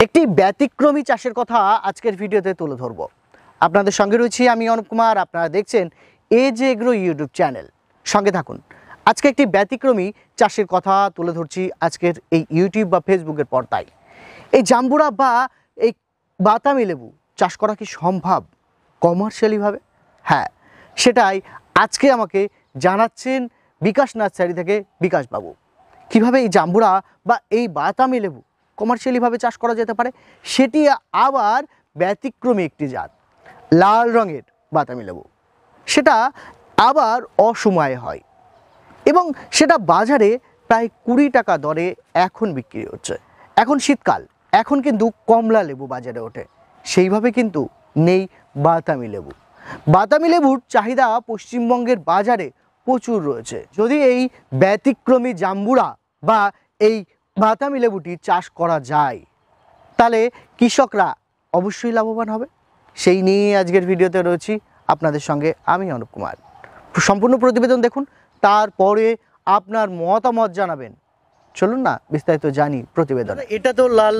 একটি ব্যতিক্রমী চাষের কথা আজকের ভিডিওতে তুলে ধরব। আপনাদের সঙ্গে রয়েছি আমি অনুপ কুমার। আপনারা দেখছেন এজ এগ্রো ইউটিউব চ্যানেল, সঙ্গে থাকুন। আজকে একটি ব্যতিক্রমী চাষের কথা তুলে ধরছি আজকের এই ইউটিউব বা ফেসবুকের পর্দায়। এই জাম্বুরা বা এই বাতাবি লেবু চাষ করা কি সম্ভব কমার্শিয়ালিভাবে? হ্যাঁ, সেটাই আজকে আমাকে জানাচ্ছেন বিকাশ নার্সারি থেকে বিকাশবাবু। কীভাবে এই জাম্বুরা বা এই বাতাবি লেবু কমার্শিয়ালিভাবে চাষ করা যেতে পারে, সেটি আবার ব্যতিক্রমী একটি জাত লাল রঙের বাতাবি লেবু, সেটা আবার অসময়ে হয় এবং সেটা বাজারে প্রায় 20 টাকা দরে এখন বিক্রি হচ্ছে। এখন শীতকাল, এখন কিন্তু কমলা লেবু বাজারে ওঠে, সেইভাবে কিন্তু নেই বাতাবি লেবু। বাতাবি লেবুর চাহিদা পশ্চিমবঙ্গের বাজারে প্রচুর রয়েছে। যদি এই ব্যতিক্রমী জাম্বুরা বা এই বাতাবি লেবুটি চাষ করা যায়, তাহলে কৃষকরা অবশ্যই লাভবান হবে। সেই নিয়ে আজকের ভিডিওতে রয়েছি আপনাদের সঙ্গে আমি অনুপ কুমার। সম্পূর্ণ প্রতিবেদন দেখুন, তারপরে আপনার মতামত জানাবেন। চলুন না বিস্তারিত জানি প্রতিবেদন। এটা তো লাল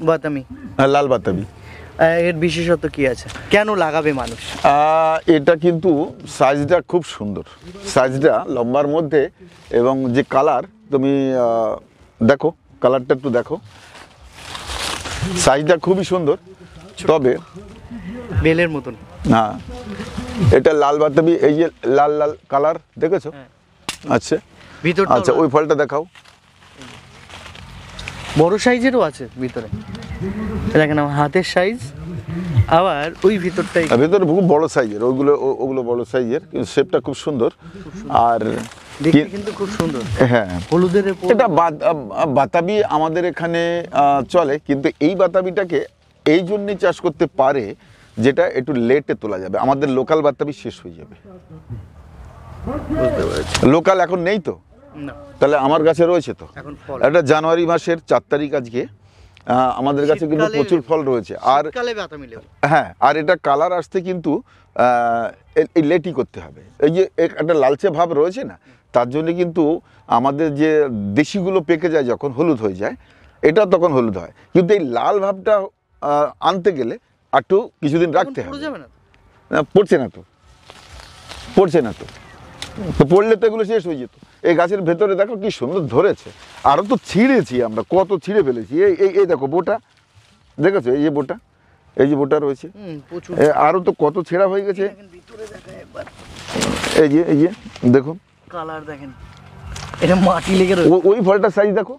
বাতাবি। লাল বাতাবি, এর বিশেষত্ব কি আছে, কেন লাগাবে মানুষ? এটা কিন্তু সাইজটা খুব সুন্দর, সাইজটা লম্বার মধ্যে, এবং যে কালার তুমি দেখো, কালারটা একটু দেখো, সাইজটা খুবই সুন্দর। তবে বেলের মতন না, এটা লাল বাতাবি, এই যে লাল লাল কালার দেখেছো? আচ্ছা ভিতরটা, আচ্ছা ওই ফলটা দেখাও। বড় সাইজেরও আছে ভিতরে, দেখেন আমার হাতের সাইজ, আবার ওই ভিতরটাই ভিতরে খুব বড় সাইজের, ওগুলো বড় সাইজের, কিন্তু শেপটা খুব সুন্দর। আর দেখতে কিন্তু খুব সুন্দর। হ্যাঁ, হলুদের এটা বাতাবি আমাদের এখানে চলে, কিন্তু এই বাতাবিটাকে এই জন্যই চাষ করতে পারে যেটা একটু লেটে তোলা যাবে। আমাদের লোকাল বাতাবি শেষ হয়ে যাবে, লোকাল এখন নেই তো, তাহলে আমার কাছে রয়েছে তো। এটা জানুয়ারি মাসের 4 তারিখ আজকে, আমাদের কাছে কিন্তু প্রচুর ফল রয়েছে। আর হ্যাঁ, আর এটা কালার আসতে কিন্তু এই লেটই করতে হবে। এই যে একটা লালচে ভাব রয়েছে না, তার জন্য কিন্তু আমাদের যে দেশিগুলো পেকে যায় যখন হলুদ হয়ে যায়, এটা তখন হলুদ হয়, কিন্তু এই লাল ভাবটা আনতে গেলে একটু কিছুদিন রাখতে হবে। পড়ছে না তো, পড়ছে না তো, তো পড়লে তো এগুলো শেষ হয়ে যেত। এই গাছের ভেতরে দেখো কি সুন্দর ধরেছে, আরও তো ছিঁড়েছি আমরা, কত ছিঁড়ে ফেলেছি। এই দেখো বোটা দেখেছো, এই যে বোটা, এই যে বোটা রয়েছে, আরও তো কত ছেঁড়া হয়ে গেছে। এই যে দেখুন কালার, দেখেন এটা মাটি লেগে রয়েছে। ওই ফলটার সাইজ দেখো,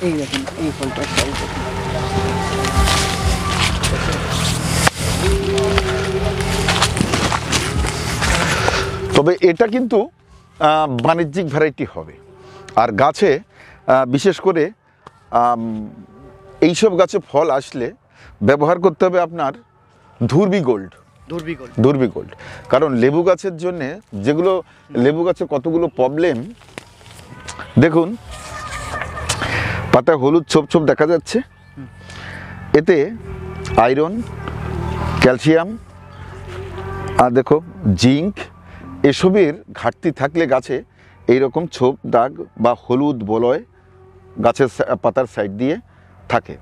এই দেখেন এই ফলটার সাইজ। তবে এটা কিন্তু বাণিজ্যিক ভ্যারাইটি হবে। আর গাছে বিশেষ করে এইসব গাছে ফল আসলে ব্যবহার করতে হবে আপনার ধুরবি গোল্ড। ধুরবি গোল্ড, কারণ লেবু গাছের জন্যে, যেগুলো লেবু গাছে কতগুলো প্রবলেম দেখুন, পাতায় হলুদ ছোপ ছোপ দেখা যাচ্ছে, এতে আয়রন, ক্যালসিয়াম, আর দেখো জিঙ্ক, এসবের ঘাটতি থাকলে গাছে এইরকম ছোপ দাগ বা হলুদ বলয় গাছের পাতার সাইড দিয়ে থাকে।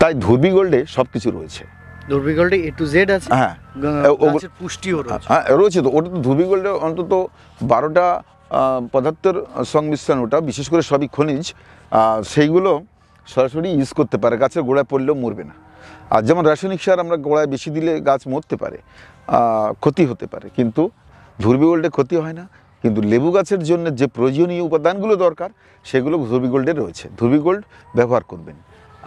তাই ধুরবি গোল্ডে সব কিছু রয়েছে। ধুরবি গোল্ডে A to Z আছে। হ্যাঁ, গাছের পুষ্টিও রয়েছে। হ্যাঁ রয়েছে তো, ওটা তো ধুরবি গোল্ডে অন্তত 12টা পদার্থের সংমিশ্রণ, ওটা বিশেষ করে সবই খনিজ, সেইগুলো সরাসরি ইউজ করতে পারে, গাছের গোড়ায় পড়লেও মরবে না। আর যেমন রাসায়নিক সার আমরা গোড়ায় বেশি দিলে গাছ মরতে পারে, ক্ষতি হতে পারে, কিন্তু ধুরবি গোল্ডে ক্ষতি হয় না। কিন্তু লেবু গাছের জন্য যে প্রয়োজনীয় উপাদানগুলো দরকার, সেগুলো ধুরবি গোল্ডে রয়েছে। ধুরবি গোল্ড ব্যবহার করবেন।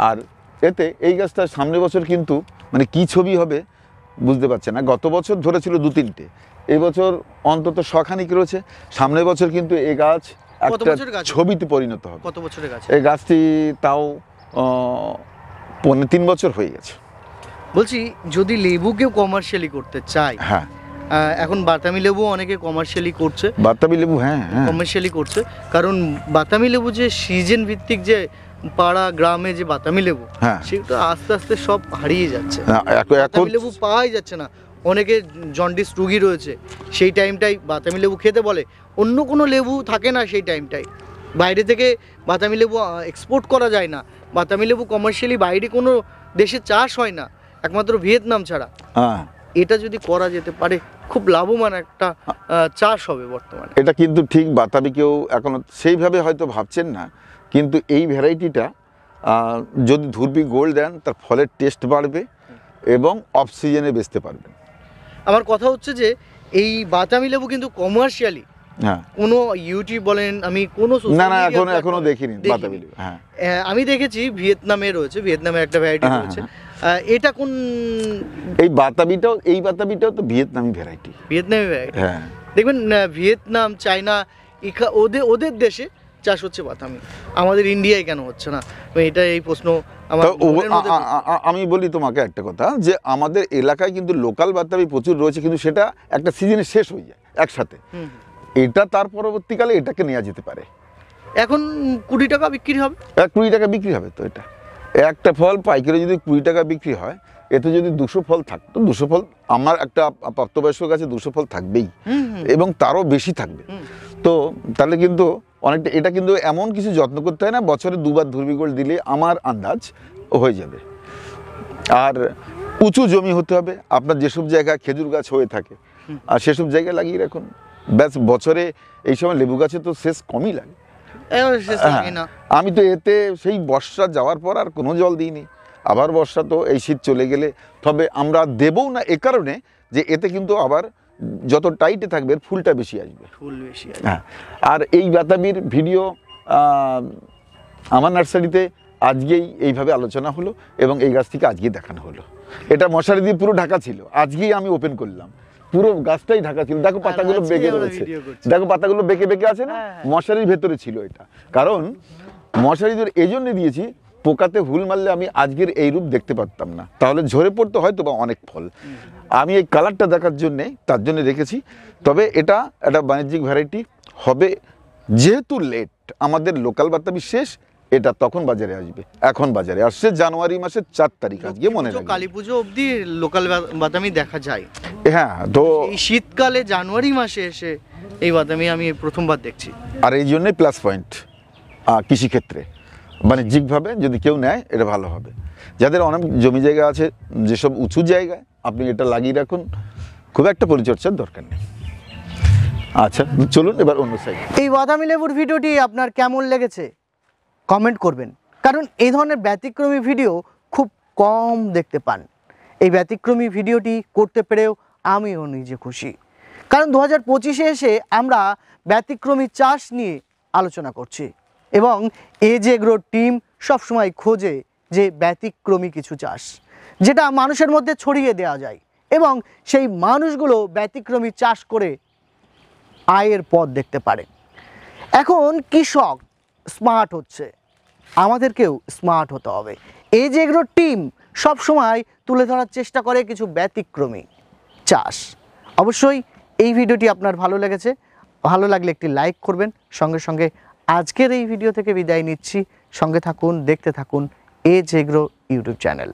আর এতে এই গাছটা সামনে বছর কিন্তু মানে কি ছবি হবে বুঝতে পারছে না। গত বছর ধরেছিল 2-3টে, এই বছর অন্তত 100খানিক রয়েছে। সামনের বছর কিন্তু এই গাছ একটা ছবিতে পরিণত হবে। কত বছরের গাছ এই গাছটি? তাও 3 বছর হয়ে গেছে। বলছি, যদি লেবুকেও কমার্শিয়ালি করতে চাই, হ্যাঁ, এখন বাতাবি লেবু অনেকে কমার্শিয়ালি করছে। বাতাবি লেবু হ্যাঁ কমার্শিয়ালি করছে, কারণ বাতাবি লেবু যে সিজন ভিত্তিক, যে পাড়া গ্রামে যে বাতাবি লেবু, সেটা আস্তে আস্তে সব হারিয়ে যাচ্ছে। বাতাবি লেবু পাওয়াই যাচ্ছে না। অনেকে জন্ডিস রুগী রয়েছে, সেই টাইমটাই বাতাবি লেবু খেতে বলে, অন্য কোনো লেবু থাকে না সেই টাইমটাই। বাইরে থেকে বাতাবি লেবু এক্সপোর্ট করা যায় না, বাতাবি লেবু কমার্শিয়ালি বাইরে কোনো দেশে চাষ হয় না একমাত্র ভিয়েতনাম ছাড়া। হ্যাঁ, এটা যদি করা যেতে পারে খুব লাভবান একটা চাষ হবে বর্তমানে। এটা কিন্তু ঠিক বাতাবি কেউ এখনো সেইভাবে হয়তো ভাবছেন না, কিন্তু এই ভ্যারাইটিটা যদি ধুরবি গোল্ড দেন তার ফলের টেস্ট বাড়বে এবং অফ সিজনে বেচতে পারবেন। আমার কথা হচ্ছে যে এই বাতাবি লেবু কিন্তু কমার্শিয়ালি হ্যাঁ, কোনো ইউটিউব বলেন, আমি কোনো না না এখনো দেখিনি বাতাবি লেবু। হ্যাঁ, আমি দেখেছি ভিয়েতনামে রয়েছে, ভিয়েতনামের একটা ভ্যারাইটি হ্যাঁ, রয়েছে। এটা কোন এই বাতাবিটাও তো ভিয়েতনামি ভ্যারাইটি। ভিয়েতনামি ভ্যারাইটি। হ্যাঁ, দেখবেন ভিয়েতনাম, চায়না, ওদের দেশে চাষ হচ্ছে বাতাবি, আমাদের ইন্ডিয়ায় কেন হচ্ছে না? এটা এই প্রশ্ন আমার মনের মধ্যে। আমি বলি তোমাকে একটা কথা, যে আমাদের এলাকায় কিন্তু লোকাল বাতাবি প্রচুর রয়েছে, কিন্তু সেটা একটা সিজনে শেষ হয়ে যায় একসাথে। এটা তার পরবর্তীকালে এটাকে নেওয়া যেতে পারে। এখন 20 টাকা বিক্রি হবে, 20 টাকা বিক্রি হবে। তো এটা একটা ফল পাইকারি যদি 20 টাকা বিক্রি হয়, এতে যদি 200 ফল থাকতো, 200 ফল আমার একটা প্রাপ্তবয়স্ক গাছে 200 ফল থাকবেই এবং তারও বেশি থাকবে। তো তাহলে কিন্তু অনেকটা, এটা কিন্তু এমন কিছু যত্ন করতে হয় না, বছরে 2বার ধুরবি গোল্ড দিলে আমার আন্দাজ হয়ে যাবে। আর উঁচু জমি হতে হবে, আপনার যেসব জায়গায় খেজুর গাছ হয়ে থাকে আর সেসব জায়গায় লাগিয়ে রাখুন, ব্যাস বছরে এই সময় লেবু গাছে তো শেষ কমই লাগে। আমি তো এতে সেই বর্ষা যাওয়ার পর আর কোনো জল দিইনি, আবার বর্ষা তো এই শীত চলে গেলে, তবে আমরা দেবও না এ কারণে যে এতে কিন্তু আবার যত টাইটে থাকবে ফুলটা বেশি আসবে, ফুল বেশি আসবে। হ্যাঁ, আর এই বাতাবির ভিডিও আমার নার্সারিতে আজকেই এইভাবে আলোচনা হলো এবং এই গাছটিকে আজকেই দেখানো হলো। এটা মশারি দিয়ে পুরো ঢাকা ছিল, আজকেই আমি ওপেন করলাম, পুরো গাছটাই ঢাকা ছিল। দেখো পাতাগুলো বেঁকে রয়েছে, দেখো পাতাগুলো বেঁকে বেঁকে আছে না, মশারির ভেতরে ছিল এটা। কারণ মশারি এই জন্য দিয়েছি, পোকাতে হুল মারলে আমি আজকের এই রূপ দেখতে পারতাম না, তাহলে ঝরে পড়তো হয়তো বা অনেক ফল। আমি এই কালারটা দেখার জন্যে তার জন্য রেখেছি। তবে এটা একটা বাণিজ্যিক ভ্যারাইটি হবে, যেহেতু লেট, আমাদের লোকাল বাতাবি শেষ, এটা তখন বাজারে আসবে। এখন বাজারে আসছে জানুয়ারি মাসের 4 তারিখ, আজকে মনে রাখবেন। কালী পুজো অবধি লোকাল বাদামি দেখা যায়। হ্যাঁ, তো এই শীতকালে জানুয়ারি মাসে এসে এই বাদামি আমি প্রথমবার দেখছি। আর এই জন্যই প্লাস পয়েন্ট কৃষিক্ষেত্রে, বাণিজ্যিকভাবে যদি কেউ নেয় এটা ভালো হবে। যাদের অনেক জমি জায়গা আছে, যেসব উঁচু জায়গায় আপনি এটা লাগিয়ে রাখুন, খুব একটা পরিচর্যার দরকার নেই। আচ্ছা, চলুন এবার অন্য সাইড। এই বাদামি লেবুর ভিডিওটি আপনার কেমন লেগেছে কমেন্ট করবেন, কারণ এই ধরনের ব্যতিক্রমী ভিডিও খুব কম দেখতে পান। এই ব্যতিক্রমী ভিডিওটি করতে পেরেও আমিও নিজে খুশি, কারণ 2025-এ এসে আমরা ব্যতিক্রমী চাষ নিয়ে আলোচনা করছি এবং এজ এগ্রো টিম সবসময় খোঁজে যে ব্যতিক্রমী কিছু চাষ, যেটা মানুষের মধ্যে ছড়িয়ে দেওয়া যায় এবং সেই মানুষগুলো ব্যতিক্রমী চাষ করে আয়ের পথ দেখতে পারে। এখন কৃষক স্মার্ট হচ্ছে, আমাদেরকেও স্মার্ট হতে হবে। এজ এগ্রো টিম সবসময় তুলে ধরার চেষ্টা করে কিছু ব্যতিক্রমী চাষ। অবশ্যই এই ভিডিওটি আপনার ভালো লেগেছে, ভালো লাগলে একটি লাইক করবেন। সঙ্গে সঙ্গে আজকের এই ভিডিও থেকে বিদায় নিচ্ছি, সঙ্গে থাকুন, দেখতে থাকুন এজ এগ্রো ইউটিউব চ্যানেল।